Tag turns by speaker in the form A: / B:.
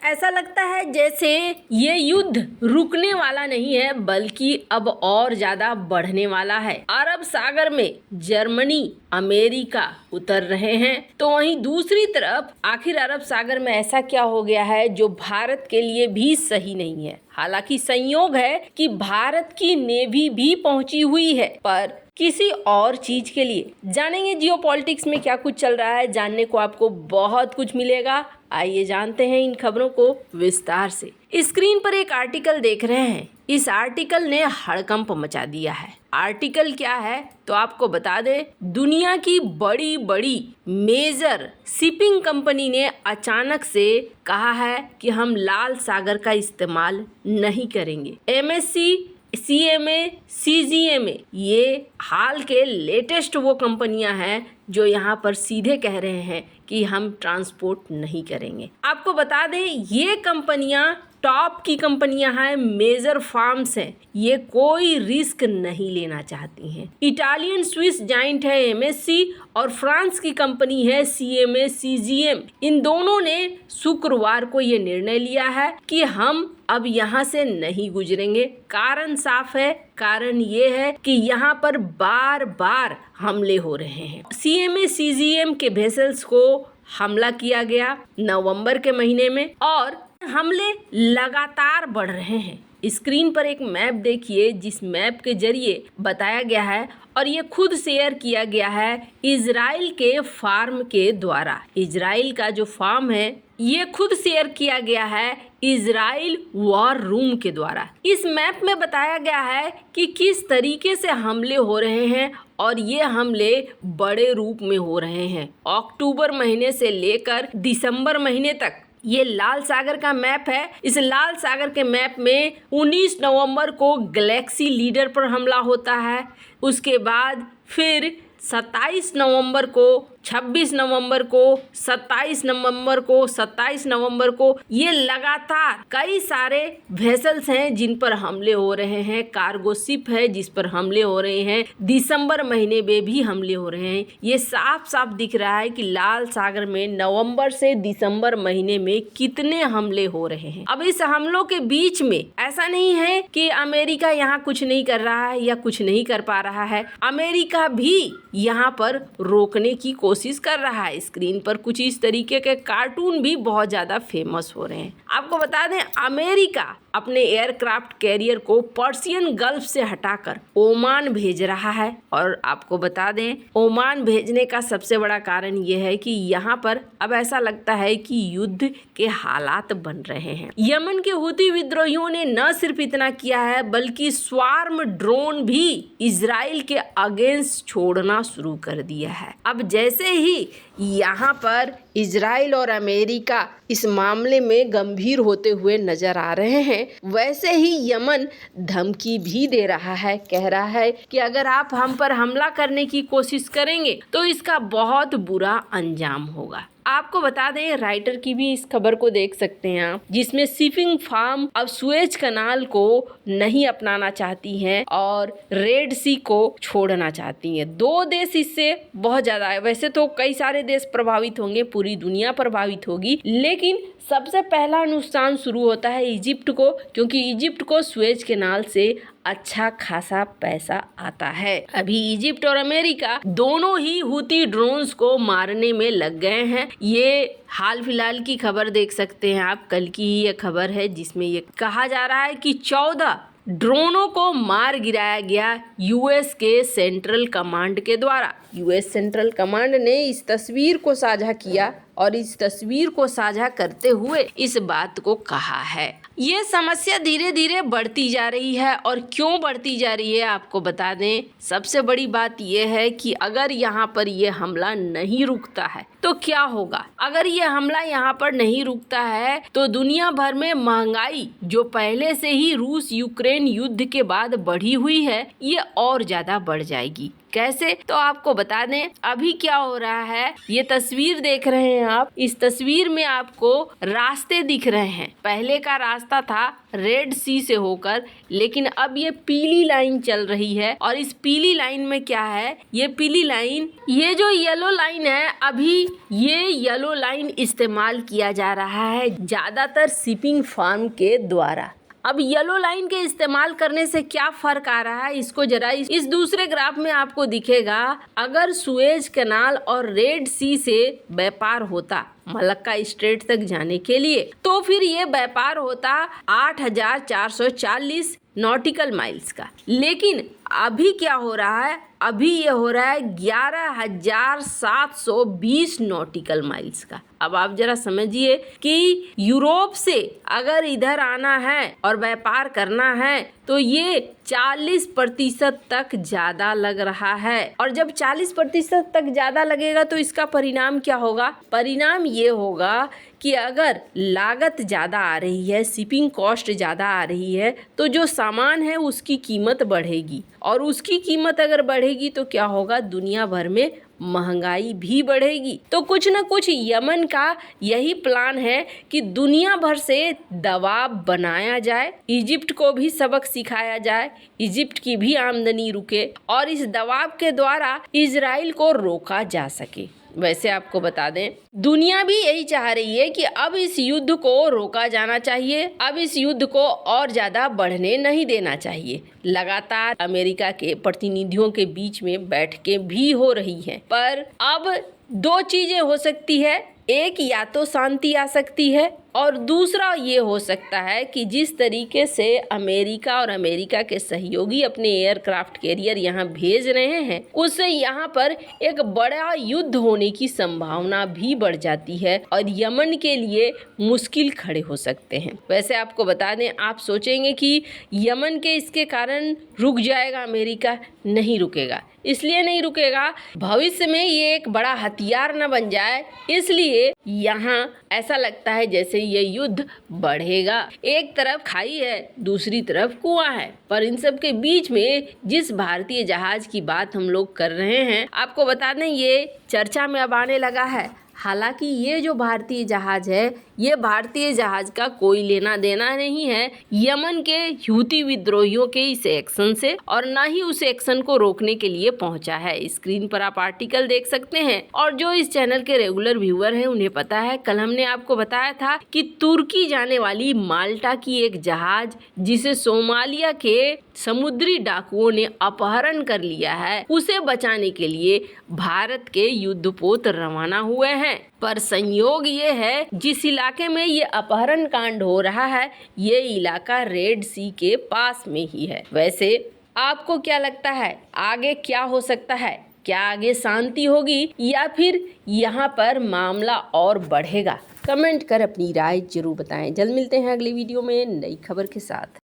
A: ऐसा लगता है जैसे ये युद्ध रुकने वाला नहीं है, बल्कि अब और ज्यादा बढ़ने वाला है। अरब सागर में जर्मनी, अमेरिका उतर रहे हैं, तो वहीं दूसरी तरफ आखिर अरब सागर में ऐसा क्या हो गया है जो भारत के लिए भी सही नहीं है। हालांकि संयोग है कि भारत की नेवी भी पहुंची हुई है, पर किसी और चीज के लिए। जानेंगे जियोपॉलिटिक्स में क्या कुछ चल रहा है, जानने को आपको बहुत कुछ मिलेगा। आइए जानते हैं इन खबरों को विस्तार से। स्क्रीन पर एक आर्टिकल देख रहे हैं, इस आर्टिकल ने हड़कंप मचा दिया है। आर्टिकल क्या है तो आपको बता दें, दुनिया की बड़ी बड़ी मेजर शिपिंग कंपनी ने अचानक से कहा है कि हम लाल सागर का इस्तेमाल नहीं करेंगे। MSC, CMA, CGMA ये हाल के लेटेस्ट वो कंपनियां हैं जो यहाँ पर सीधे कह रहे हैं कि हम ट्रांसपोर्ट नहीं करेंगे। आपको बता दें ये कंपनियां टॉप की कंपनियां हैं, मेजर फार्म्स हैं, ये कोई रिस्क नहीं लेना चाहती हैं। इटालियन स्विस जाइंट है MSC और फ्रांस की कंपनी है CMA CGM। इन दोनों ने शुक्रवार को ये निर्णय लिया है कि हम अब यहाँ से नहीं गुजरेंगे। कारण साफ है, कारण ये है कि यहाँ पर बार बार हमले हो रहे हैं। CMA CGM के वेसल्स को हमला किया गया नवंबर के महीने में और हमले लगातार बढ़ रहे हैं। स्क्रीन पर एक मैप देखिए, जिस मैप के जरिए बताया गया है और ये खुद शेयर किया गया है इजराइल के फार्म के द्वारा। इजराइल का जो फार्म है ये खुद शेयर किया गया है इजराइल वॉर रूम के द्वारा। इस मैप में बताया गया है कि किस तरीके से हमले हो रहे हैं और ये हमले बड़े रूप में हो रहे हैं। अक्टूबर महीने से लेकर दिसंबर महीने तक ये लाल सागर का मैप है। इस लाल सागर के मैप में 19 नवंबर को गैलेक्सी लीडर पर हमला होता है। उसके बाद फिर 27 नवंबर को, 26 नवंबर को, 27 नवंबर को, 27 नवंबर को ये लगातार कई सारे वेसल्स हैं जिन पर हमले हो रहे हैं। कार्गो शिप है जिस पर हमले हो रहे हैं। दिसंबर महीने में भी हमले हो रहे हैं। ये साफ साफ दिख रहा है कि लाल सागर में नवंबर से दिसंबर महीने में कितने हमले हो रहे हैं। अब इस हमलों के बीच में ऐसा नहीं है कि अमेरिका यहाँ कुछ नहीं कर रहा है या कुछ नहीं कर पा रहा है। अमेरिका भी यहाँ पर रोकने की कोशिश कर रहा है। स्क्रीन पर कुछ इस तरीके के कार्टून भी बहुत ज्यादा फेमस हो रहे हैं। आपको बता दें अमेरिका अपने एयरक्राफ्ट कैरियर को पर्शियन गल्फ से हटाकर ओमान भेज रहा है और आपको बता दें ओमान भेजने का सबसे बड़ा कारण यह है कि यहाँ पर अब ऐसा लगता है कि युद्ध के हालात बन रहे हैं। यमन के हुती विद्रोहियों ने न सिर्फ इतना किया है बल्कि स्वार्म ड्रोन भी इजराइल के अगेंस्ट छोड़ना शुरू कर दिया है। अब जैसे ही यहाँ पर इजराइल और अमेरिका इस मामले में गंभीर होते हुए नजर आ रहे हैं, वैसे ही यमन धमकी भी दे रहा है। कह रहा है कि अगर आप हम पर हमला करने की कोशिश करेंगे तो इसका बहुत बुरा अंजाम होगा। आपको बता दें राइटर की भी इस खबर को देख सकते हैं आप, जिसमें शिपिंग फार्म अब सुएज कनाल को नहीं अपनाना चाहती हैं और रेड सी को छोड़ना चाहती हैं। दो देश इससे बहुत ज्यादा है। वैसे तो कई सारे देश प्रभावित होंगे, पूरी दुनिया प्रभावित होगी, लेकिन सबसे पहला नुकसान शुरू होता है इजिप्ट को, क्योंकि इजिप्ट को सुएज कैनाल से अच्छा खासा पैसा आता है। अभी इजिप्ट और अमेरिका दोनों ही हुती ड्रोन्स को मारने में लग गए हैं। ये हाल फिलहाल की खबर देख सकते हैं आप, कल की ही ये खबर है जिसमें ये कहा जा रहा है कि 14 ड्रोनों को मार गिराया गया यूएस के सेंट्रल कमांड के द्वारा। यूएस सेंट्रल कमांड ने इस तस्वीर को साझा किया और इस तस्वीर को साझा करते हुए इस बात को कहा है। ये समस्या धीरे धीरे बढ़ती जा रही है और क्यों बढ़ती जा रही है आपको बता दें। सबसे बड़ी बात यह है कि अगर यहाँ पर ये हमला नहीं रुकता है तो क्या होगा। अगर ये हमला यहाँ पर नहीं रुकता है तो दुनिया भर में महंगाई जो पहले से ही रूस यूक्रेन युद्ध के बाद बढ़ी हुई है, ये और ज्यादा बढ़ जाएगी। कैसे, तो आपको बता दें अभी क्या हो रहा है। ये तस्वीर देख रहे हैं आप, इस तस्वीर में आपको रास्ते दिख रहे हैं। पहले का रास्ता था रेड सी से होकर, लेकिन अब ये पीली लाइन चल रही है। और इस पीली लाइन में क्या है, ये पीली लाइन, ये जो येलो लाइन है, अभी ये येलो लाइन इस्तेमाल किया जा रहा है ज्यादातर शिपिंग फर्म के द्वारा। अब येलो लाइन के इस्तेमाल करने से क्या फर्क आ रहा है, इसको जरा इस दूसरे ग्राफ में आपको दिखेगा। अगर सुएज कैनाल और रेड सी से व्यापार होता मलक्का स्ट्रेट तक जाने के लिए, तो फिर ये व्यापार होता 8,440 नॉटिकल माइल्स का। लेकिन अभी क्या हो रहा है, अभी ये हो रहा है 11,720 नॉटिकल माइल्स का। अब आप जरा समझिए कि यूरोप से अगर इधर आना है और व्यापार करना है तो ये 40% तक ज्यादा लग रहा है। और जब 40% तक ज्यादा लगेगा तो इसका परिणाम क्या होगा, परिणाम ये होगा कि अगर लागत ज़्यादा आ रही है, शिपिंग कॉस्ट ज़्यादा आ रही है, तो जो सामान है उसकी कीमत बढ़ेगी। और उसकी कीमत अगर बढ़ेगी तो क्या होगा, दुनिया भर में महंगाई भी बढ़ेगी। तो कुछ न कुछ यमन का यही प्लान है कि दुनिया भर से दबाव बनाया जाए, इजिप्ट को भी सबक सिखाया जाए, इजिप्ट की भी आमदनी रुके और इस दबाव के द्वारा इजराइल को रोका जा सके। वैसे आपको बता दें दुनिया भी यही चाह रही है कि अब इस युद्ध को रोका जाना चाहिए, अब इस युद्ध को और ज्यादा बढ़ने नहीं देना चाहिए। लगातार अमेरिका के प्रतिनिधियों के बीच में बैठकें भी हो रही हैं, पर अब दो चीजें हो सकती है, एक या तो शांति आ सकती है और दूसरा ये हो सकता है कि जिस तरीके से अमेरिका और अमेरिका के सहयोगी अपने एयरक्राफ्ट कैरियर यहाँ भेज रहे हैं, उससे यहाँ पर एक बड़ा युद्ध होने की संभावना भी बढ़ जाती है और यमन के लिए मुश्किल खड़े हो सकते हैं। वैसे आपको बता दें, आप सोचेंगे कि यमन के इसके कारण रुक जाएगा अमेरिका, नहीं रुकेगा। इसलिए नहीं रुकेगा, भविष्य में ये एक बड़ा हथियार न बन जाए, इसलिए यहाँ ऐसा लगता है जैसे ये युद्ध बढ़ेगा। एक तरफ खाई है, दूसरी तरफ कुआं है, पर इन सब के बीच में जिस भारतीय जहाज की बात हम लोग कर रहे हैं, आपको बता दें ये चर्चा में अब आने लगा है। हालांकि ये जो भारतीय जहाज है, ये भारतीय जहाज का कोई लेना देना नहीं है यमन के हूती विद्रोहियों के इस एक्शन से, और ना ही उस एक्शन को रोकने के लिए पहुंचा है। स्क्रीन पर आप आर्टिकल देख सकते हैं, और जो इस चैनल के रेगुलर व्यूअर हैं उन्हें पता है, कल हमने आपको बताया था कि तुर्की जाने वाली माल्टा की एक जहाज जिसे सोमालिया के समुद्री डाकुओं ने अपहरण कर लिया है, उसे बचाने के लिए भारत के युद्धपोत रवाना हुए हैं। पर संयोग ये है, जिस इलाके में ये अपहरण कांड हो रहा है, ये इलाका रेड सी के पास में ही है। वैसे आपको क्या लगता है आगे क्या हो सकता है? क्या आगे शांति होगी या फिर यहाँ पर मामला और बढ़ेगा? कमेंट कर अपनी राय जरूर बताएं। जल्द मिलते हैं अगली वीडियो में नई खबर के साथ।